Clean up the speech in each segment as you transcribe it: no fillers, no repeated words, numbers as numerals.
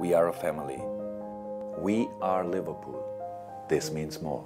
We are a family. We are Liverpool. This means more.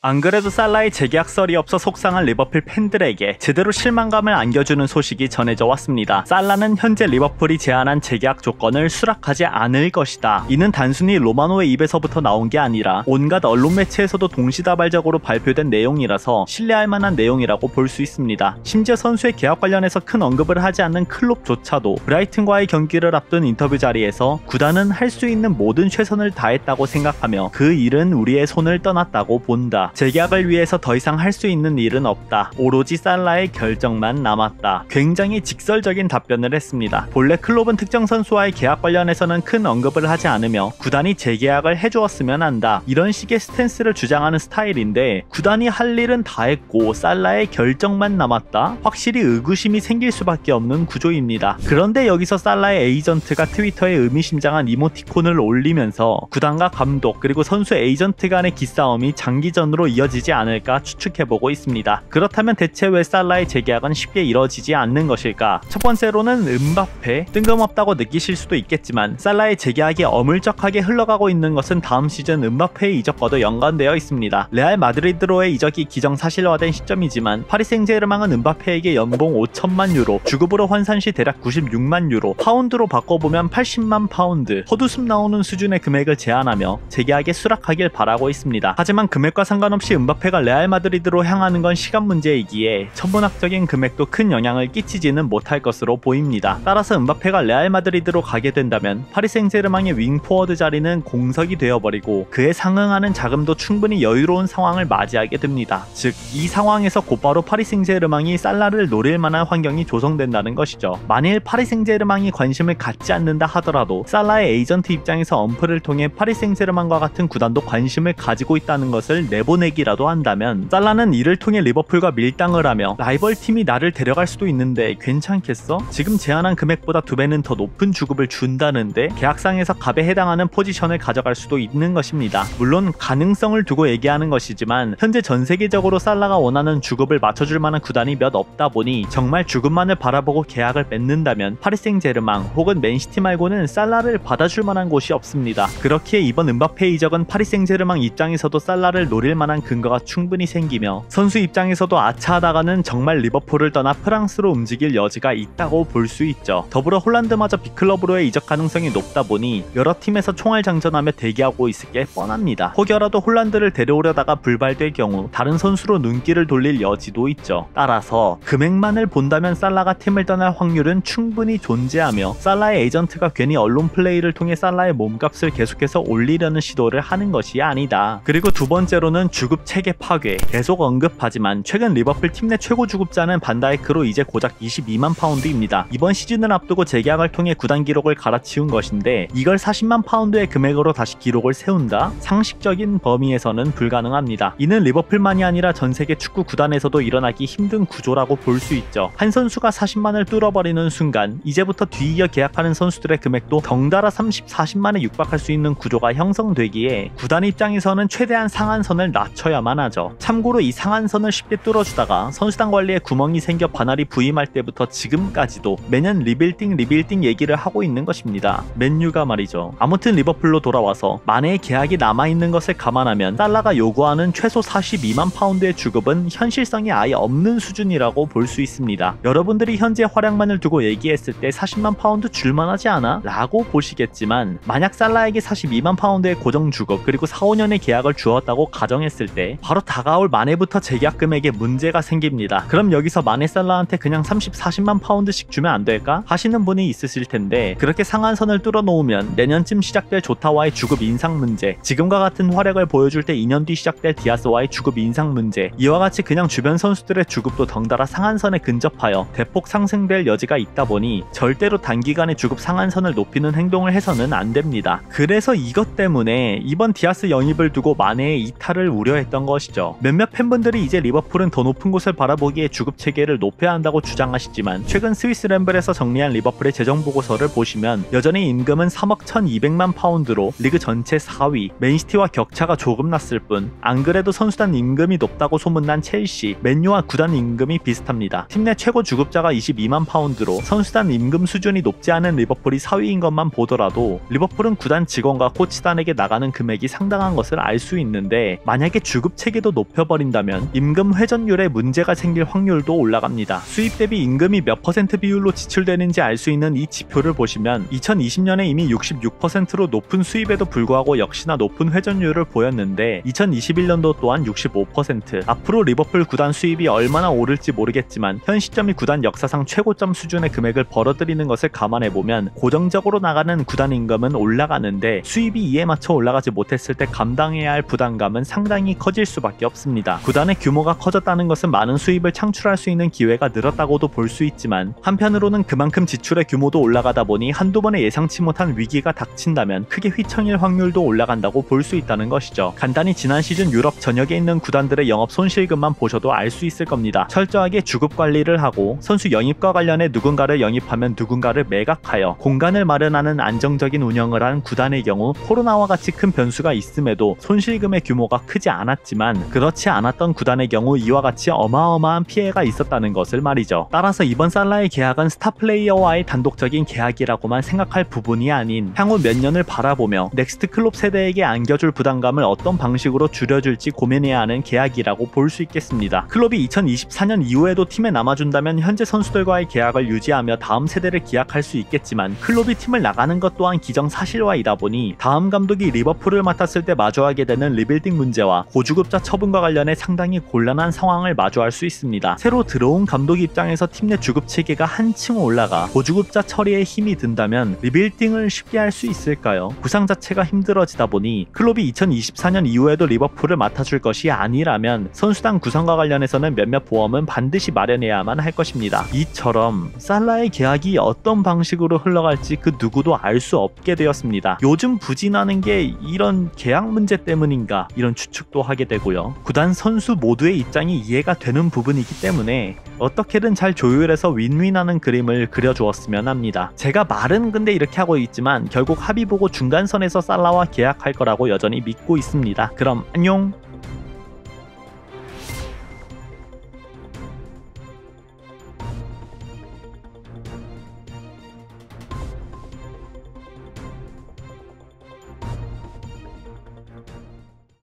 안 그래도 살라의 재계약설이 없어 속상한 리버풀 팬들에게 제대로 실망감을 안겨주는 소식이 전해져 왔습니다. 살라는 현재 리버풀이 제안한 재계약 조건을 수락하지 않을 것이다. 이는 단순히 로마노의 입에서부터 나온 게 아니라 온갖 언론 매체에서도 동시다발적으로 발표된 내용이라서 신뢰할 만한 내용이라고 볼 수 있습니다. 심지어 선수의 계약 관련해서 큰 언급을 하지 않는 클롭조차도 브라이튼과의 경기를 앞둔 인터뷰 자리에서 구단은 할 수 있는 모든 최선을 다했다고 생각하며 그 일은 우리의 손을 떠났다고 본다. 재계약을 위해서 더 이상 할 수 있는 일은 없다. 오로지 살라의 결정만 남았다. 굉장히 직설적인 답변을 했습니다. 본래 클롭은 특정 선수와의 계약 관련해서는 큰 언급을 하지 않으며 구단이 재계약을 해주었으면 한다. 이런 식의 스탠스를 주장하는 스타일인데 구단이 할 일은 다 했고 살라의 결정만 남았다? 확실히 의구심이 생길 수밖에 없는 구조입니다. 그런데 여기서 살라의 에이전트가 트위터에 의미심장한 이모티콘을 올리면서 구단과 감독 그리고 선수 에이전트 간의 기싸움이 장기전으로 이어지지 않을까 추측해보고 있습니다. 그렇다면 대체 왜 살라의 재계약은 쉽게 이뤄지지 않는 것일까? 첫 번째로는 음바페, 뜬금없다고 느끼실 수도 있겠지만 살라의 재계약이 어물쩍하게 흘러가고 있는 것은 다음 시즌 음바페의 이적과도 연관되어 있습니다. 레알 마드리드로의 이적이 기정사실화된 시점이지만 파리 생제르맹은 음바페에게 연봉 5천만 유로, 주급으로 환산 시 대략 96만 유로, 파운드로 바꿔보면 80만 파운드, 헛웃음 나오는 수준의 금액을 제안하며 재계약에 수락하길 바라고 있습니다. 하지만 금액과 상관없이 음바페가 레알 마드리드로 향하는 건 시간 문제이기에 천문학적인 금액도 큰 영향을 끼치지는 못할 것으로 보입니다. 따라서 음바페가 레알 마드리드로 가게 된다면 파리 생제르맹의 윙포워드 자리는 공석이 되어버리고 그에 상응하는 자금도 충분히 여유로운 상황을 맞이하게 됩니다. 즉, 이 상황에서 곧바로 파리 생제르맹이 살라를 노릴 만한 환경이 조성된다는 것이죠. 만일 파리 생제르맹이 관심을 갖지 않는다 하더라도 살라의 에이전트 입장에서 엄프를 통해 파리 생제르맹과 같은 구단도 관심을 가지고 있다는 것을 내보내기라도 한다면 살라는 이를 통해 리버풀과 밀당을 하며 라이벌 팀이 나를 데려갈 수도 있는데 괜찮겠어? 지금 제안한 금액보다 2배는 더 높은 주급을 준다는데 계약상에서 값에 해당하는 포지션을 가져갈 수도 있는 것입니다. 물론 가능성을 두고 얘기하는 것이지만 현재 전 세계적으로 살라가 원하는 주급을 맞춰줄 만한 구단이 몇 없다 보니 정말 주급만을 바라보고 계약을 맺는다면 파리 생제르맹 혹은 맨시티 말고는 살라를 받아줄 만한 곳이 없습니다. 그렇기에 이번 음바페 이적은 파리 생제르맹 입장에서도 살라를 노릴 만한 근거가 충분히 생기며 선수 입장에서도 아차하다가는 정말 리버풀을 떠나 프랑스로 움직일 여지가 있다고 볼 수 있죠. 더불어 홀란드마저 빅클럽으로의 이적 가능성이 높다 보니 여러 팀에서 총알장전하며 대기하고 있을 게 뻔합니다. 혹여라도 홀란드를 데려오려다가 불발될 경우 다른 선수로 눈길을 돌릴 여지도 있죠. 따라서 금액만을 본다면 살라가 팀을 떠날 확률은 충분히 존재하며 살라의 에이전트가 괜히 언론 플레이를 통해 살라의 몸값을 계속해서 올리려는 시도를 하는 것이 아니다. 그리고 두 번째로는 주급 체계 파괴. 계속 언급하지만 최근 리버풀 팀 내 최고 주급자는 반다이크로 이제 고작 22만 파운드입니다. 이번 시즌을 앞두고 재계약을 통해 구단 기록을 갈아치운 것인데 이걸 40만 파운드의 금액으로 다시 기록을 세운다? 상식적인 범위에서는 불가능합니다. 이는 리버풀만이 아니라 전 세계 축구 구단에서도 일어나기 힘든 구조라고 볼 수 있죠. 한 선수가 40만을 뚫어버리는 순간 이제부터 뒤이어 계약하는 선수들의 금액도 덩달아 30, 40만에 육박할 수 있는 구조가 형성되기에 구단 입장에서는 최대한 상한선을 낮춰야만 하죠. 참고로 이 상한선을 쉽게 뚫어주다가 선수단 관리에 구멍이 생겨 반할이 부임할 때부터 지금까지도 매년 리빌딩 얘기를 하고 있는 것입니다. 맨유가 말이죠. 아무튼 리버풀로 돌아와서 만에 계약이 남아있는 것을 감안하면 살라가 요구하는 최소 42만 파운드의 주급은 현실성이 아예 없는 수준이라고 볼 수 있습니다. 여러분들이 현재 활약만을 두고 얘기했을 때 40만 파운드 줄만하지 않아? 라고 보시겠지만 만약 살라에게 42만 파운드의 고정 주급 그리고 4, 5년의 계약을 주었다고 가정했을 때 바로 다가올 마네부터 재계약 금액에 문제가 생깁니다. 그럼 여기서 마네 살라한테 그냥 30, 40만 파운드씩 주면 안 될까? 하시는 분이 있으실 텐데 그렇게 상한선을 뚫어놓으면 내년쯤 시작될 조타와의 주급 인상 문제, 지금과 같은 활약을 보여줄 때 2년 뒤 시작될 디아스와의 주급 인상 문제, 이와 같이 그냥 주변 선수들의 주급도 덩달아 상한선에 근접하여 대폭 상승될 여지가 있다 보니 절대로 단기간에 주급 상한선을 높이는 행동을 해서는 안 됩니다. 그래서 이것 때문에 이번 디아스 영입을 두고 마네의 이탈을 우려했던 것이죠. 몇몇 팬분들이 이제 리버풀은 더 높은 곳을 바라보기에 주급 체계를 높여야 한다고 주장하시지만 최근 스위스 램블에서 정리한 리버풀의 재정 보고서를 보시면 여전히 임금은 3억 1200만 파운드로 리그 전체 4위, 맨시티와 격차가 조금 났을 뿐, 안 그래도 선수단 임금이 높다고 소문난 첼시, 맨유와 구단 임금이 비슷합니다. 팀 내 최고 주급자가 22만 파운드로 선수단 임금 수준이 높지 않은 리버풀이 4위인 것만 보더라도 리버풀은 구단 직원과 코치단에게 나가는 금액이 상당한 것을 알 수 있는데, 만약에 주급 체계도 높여버린다면 임금 회전율에 문제가 생길 확률도 올라갑니다. 수입 대비 임금이 몇 퍼센트 비율로 지출되는지 알 수 있는 이 지표를 보시면 2020년에 이미 66%로 높은 수입에도 불구하고 역시나 높은 회전율을 보였는데 2021년도 또한 65%. 앞으로 리버풀 구단 수입이 얼마나 오를지 모르겠지만 현 시점이 구단 역사상 최고점 수준의 금액을 벌어들이는 것을 감안해보면 고정적으로 나가는 구단 임금은 올라가는데 수입이 이에 맞춰 올라가지 못했을 때 감당해야 할 부담감은 상당히 커질 수밖에 없습니다. 구단의 규모가 커졌다는 것은 많은 수입을 창출할 수 있는 기회가 늘었다고도 볼 수 있지만, 한편으로는 그만큼 지출의 규모도 올라가다 보니 한두 번의 예상치 못한 위기가 닥친다면 크게 휘청일 확률도 올라간다고 볼 수 있다는 것이죠. 간단히 지난 시즌 유럽 전역에 있는 구단들의 영업 손실금만 보셔도 알 수 있을 겁니다. 철저하게 주급 관리를 하고 선수 영입과 관련해 누군가를 영입하면 누군가를 매각하여 공간을 마련하는 안정적인 운영을 한 구단의 경우 코로나와 같이 큰 변수가 있음에도 손실금의 규모가 크지 않았지만, 그렇지 않았던 구단의 경우 이와 같이 어마어마한 피해가 있었다는 것을 말이죠. 따라서 이번 살라의 계약은 스타 플레이어와의 단독적인 계약이라고만 생각할 부분이 아닌 향후 몇 년을 바라보며 넥스트 클롭 세대에게 안겨줄 부담감을 어떤 방식으로 줄여줄지 고민해야 하는 계약이라고 볼 수 있겠습니다. 클롭이 2024년 이후에도 팀에 남아준다면 현재 선수들과의 계약을 유지하며 다음 세대를 기약할 수 있겠지만, 클롭이 팀을 나가는 것 또한 기정사실화이다 보니 다음 감독이 리버풀을 맡았을 때 마주하게 되는 리빌딩 문제와 고주급자 처분과 관련해 상당히 곤란한 상황을 마주할 수 있습니다. 새로 들어온 감독 입장에서 팀 내 주급 체계가 한층 올라가 고주급자 처리에 힘이 든다면 리빌딩을 쉽게 할 수 있을까요? 구상 자체가 힘들어지다 보니 클롭이 2024년 이후에도 리버풀을 맡아줄 것이 아니라면 선수단 구성과 관련해서는 몇몇 보험은 반드시 마련해야만 할 것입니다. 이처럼 살라의 계약이 어떤 방식으로 흘러갈지 그 누구도 알 수 없게 되었습니다. 요즘 부진하는 게 이런 계약 문제 때문인가, 이런 추측도 하게 되고요. 구단 선수 모두의 입장이 이해가 되는 부분이기 때문에 어떻게든 잘 조율해서 윈윈하는 그림을 그려주었으면 합니다. 제가 말은 근데 이렇게 하고 있지만 결국 합의 보고 중간선에서 살라와 계약할 거라고 여전히 믿고 있습니다. 그럼 안녕!